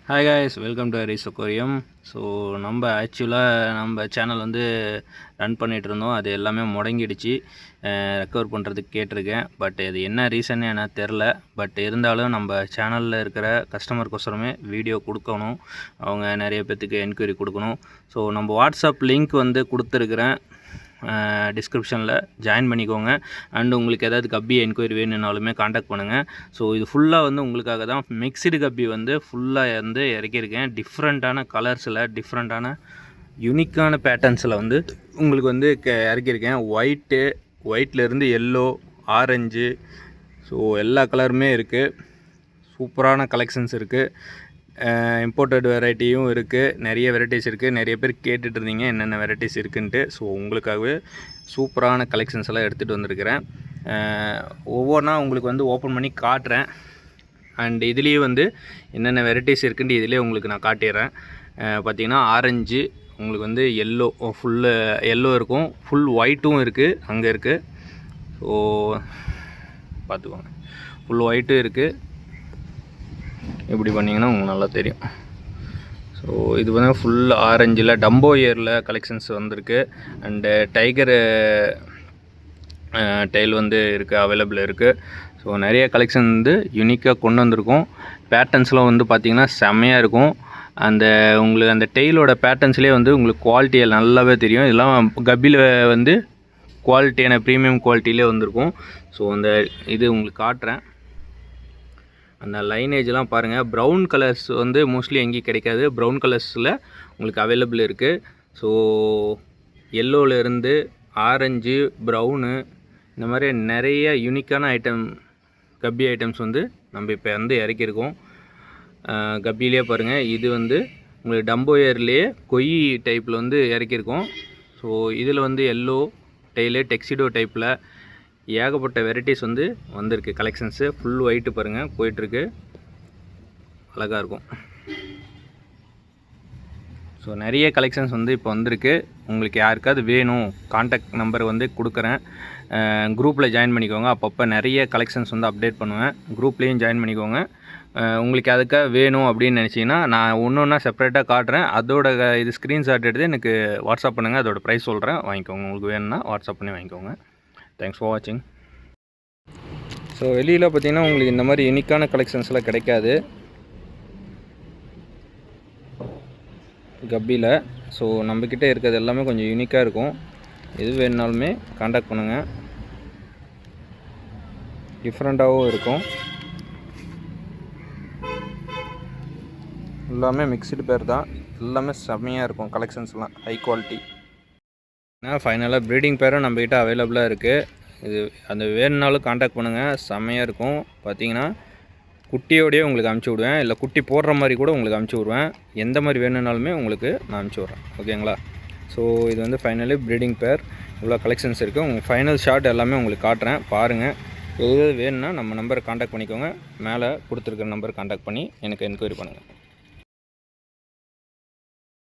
Hi guys, welcome to Haris aquarium. So நம்ம ஆக்சுவலாக channel வந்து ரன் பண்ணிகிட்டு இருந்தோம். அது எல்லாமே முடங்கிடுச்சு. ரெக்கவர் பண்ணுறதுக்கு கேட்டிருக்கேன். பட் அது என்ன ரீசன்னு எனக்கு தெரில. பட் இருந்தாலும் நம்ம சேனலில் இருக்கிற கஸ்டமருக்கோசரமே வீடியோ கொடுக்கணும். அவங்க நிறைய பேர்த்துக்கு என்கொயரி கொடுக்கணும். ஸோ நம்ம வாட்ஸ்அப் லிங்க் வந்து கொடுத்துருக்குறேன், டிஸ்கிரிப்ஷனில் ஜாயின் பண்ணிக்கோங்க. அண்டு உங்களுக்கு ஏதாவது கப்பி என்கொயரி வேணும்னாலுமே காண்டாக்ட் பண்ணுங்கள். ஸோ இது ஃபுல்லாக வந்து உங்களுக்காக தான் மிக்ஸ்டு கப்பி வந்து ஃபுல்லாக வந்து இறக்கியிருக்கேன். டிஃப்ரெண்ட்டான கலர்ஸில், டிஃப்ரெண்ட்டான யூனிக்கான பேட்டர்ன்ஸில் வந்து உங்களுக்கு வந்து இறக்கியிருக்கேன். ஒயிட்லேருந்து எல்லோ, ஆரஞ்சு, ஸோ எல்லா கலருமே இருக்குது. சூப்பரான கலெக்ஷன்ஸ் இருக்குது. இம்போர்ட்டட் வெரைட்டியும் இருக்குது, நிறைய வெரைட்டிஸ் இருக்குது. நிறைய பேர் கேட்டுட்டு இருந்தீங்க என்னென்ன வெரைட்டிஸ் இருக்குன்ட்டு. ஸோ உங்களுக்காகவே சூப்பரான கலெக்ஷன்ஸ் எல்லாம் எடுத்துகிட்டு வந்திருக்கிறேன். ஒவ்வொன்றா உங்களுக்கு வந்து ஓப்பன் பண்ணி காட்டுறேன். அண்ட் இதுலேயே வந்து என்னென்ன வெரைட்டிஸ் இருக்குன்ட்டு இதிலே உங்களுக்கு நான் காட்டிடுறேன். பார்த்திங்கன்னா ஆரஞ்சு, உங்களுக்கு வந்து எல்லோ, ஃபுல்லு எல்லோ இருக்கும், ஃபுல் ஒயிட்டும் இருக்குது, அங்கே இருக்குது. ஸோ பார்த்துக்கோங்க, ஃபுல் ஒயிட்டும் இருக்குது. இப்படி பண்ணிங்கன்னா உங்களுக்கு நல்லா தெரியும். ஸோ இது வந்து ஃபுல் ஆரஞ்சில் டம்போ இயரில் கலெக்ஷன்ஸ் வந்திருக்கு. அண்டு டைகர் டெயில் வந்து இருக்குது, அவைலபிள் இருக்குது. ஸோ நிறைய கலெக்ஷன் வந்து யூனிக்காக கொண்டு வந்திருக்கோம். பேட்டர்ன்ஸ்லாம் வந்து பார்த்திங்கன்னா செம்மையாக இருக்கும். உங்களுக்கு அந்த டெயிலோட பேட்டர்ன்ஸ்லேயே வந்து உங்களுக்கு குவாலிட்டியில் நல்லாவே தெரியும். இதெல்லாம் கப்பியில் வந்து குவாலிட்டியான ப்ரீமியம் குவாலிட்டியிலே வந்திருக்கும். ஸோ அந்த இது உங்களுக்கு காட்டுறேன். அந்த லைனேஜ்லாம் பாருங்கள். ப்ரௌன் கலர்ஸ் வந்து மோஸ்ட்லி எங்கேயும் கிடைக்காது. ப்ரௌன் கலர்ஸில் உங்களுக்கு அவைலபிள் இருக்குது. ஸோ எல்லோவிலேருந்து ஆரஞ்சு, ப்ரௌனு, இந்த மாதிரி நிறைய யூனிக்கான கப்பி ஐட்டம்ஸ் வந்து நம்ம இப்போ வந்து இறக்கியிருக்கோம். கப்பிலே பாருங்கள், இது வந்து உங்களுக்கு டம்போ இயர்லேயே கொய் டைப்பில் வந்து இறக்கியிருக்கோம். ஸோ இதில் வந்து எல்லோ டெய்லு, டெக்ஸிடோ டைப்பில் ஏகப்பட்ட வெரைட்டிஸ் வந்து வந்திருக்கு. கலெக்ஷன்ஸு ஃபுல் ஒயிட்டு பாருங்கள், போயிட்டுருக்கு, அழகாக இருக்கும். ஸோ நிறைய கலெக்ஷன்ஸ் வந்து இப்போ வந்திருக்கு. உங்களுக்கு யாருக்காவது வேணும், காண்டாக்ட் நம்பர் வந்து கொடுக்குறேன். குரூப்பில் ஜாயின் பண்ணிக்கோங்க. அப்பப்போ நிறைய கலெக்ஷன்ஸ் வந்து அப்டேட் பண்ணுவேன். குரூப்லேயும் ஜாயின் பண்ணிக்கோங்க. உங்களுக்கு அதுக்காக வேணும் அப்படின்னு நினச்சிங்கன்னா நான் ஒன்றா செப்பரேட்டாக காட்டுறேன். அதோட இது ஸ்க்ரீன்ஷாட் எடுத்து எனக்கு வாட்ஸ்அப் பண்ணுங்கள். அதோட ப்ரைஸ் சொல்கிறேன், வாங்கிக்கோங்க. உங்களுக்கு வேணும்னா வாட்ஸ்அப் பண்ணி வாங்கிக்கோங்க. தேங்க்ஸ் ஃபார் வாட்சிங். ஸோ வெளியில் பார்த்தீங்கன்னா உங்களுக்கு இந்த மாதிரி யூனிக்கான கலெக்ஷன்ஸ்லாம் கிடைக்காது கப்பியில். ஸோ நம்மக்கிட்ட இருக்கிறது எல்லாமே கொஞ்சம் யூனிக்காக இருக்கும். எது வேணுனாலுமே காண்டாக்ட் பண்ணுங்கள். டிஃப்ரெண்ட்டாகவும் இருக்கும். எல்லாமே மிக்ஸ்டு பேர் தான். எல்லாமே செம்மையாக இருக்கும். கலெக்ஷன்ஸ்லாம் ஹை குவாலிட்டி. ஃபைனலாக ப்ரீடிங் பேரும் நம்மக்கிட்ட அவைலபிளாக இருக்குது. இது அந்த வேணுனாலும் காண்டாக்ட் பண்ணுங்கள். செம்மையாக இருக்கும். பார்த்தீங்கன்னா குட்டியோடையே உங்களுக்கு அனுப்பிச்சி விடுவேன், இல்லை குட்டி போடுற மாதிரி கூட உங்களுக்கு அனுப்பிச்சி விடுவேன். எந்த மாதிரி வேணுனாலுமே உங்களுக்கு நான் அனுப்பிச்சி விட்றேன். ஓகேங்களா? ஸோ இது வந்து ஃபைனலி ப்ரீடிங் பேர். இவ்வளோ கலெக்ஷன்ஸ் இருக்குது. உங்கள் ஃபைனல் ஷாட் எல்லாமே உங்களுக்கு காட்டுறேன், பாருங்கள். எது வேணும்னா நம்ம நம்பரை காண்டாக்ட் பண்ணிக்கோங்க. மேலே கொடுத்துருக்குற நம்பர் காண்டாக்ட் பண்ணி எனக்கு என்கொயரி பண்ணுங்கள்.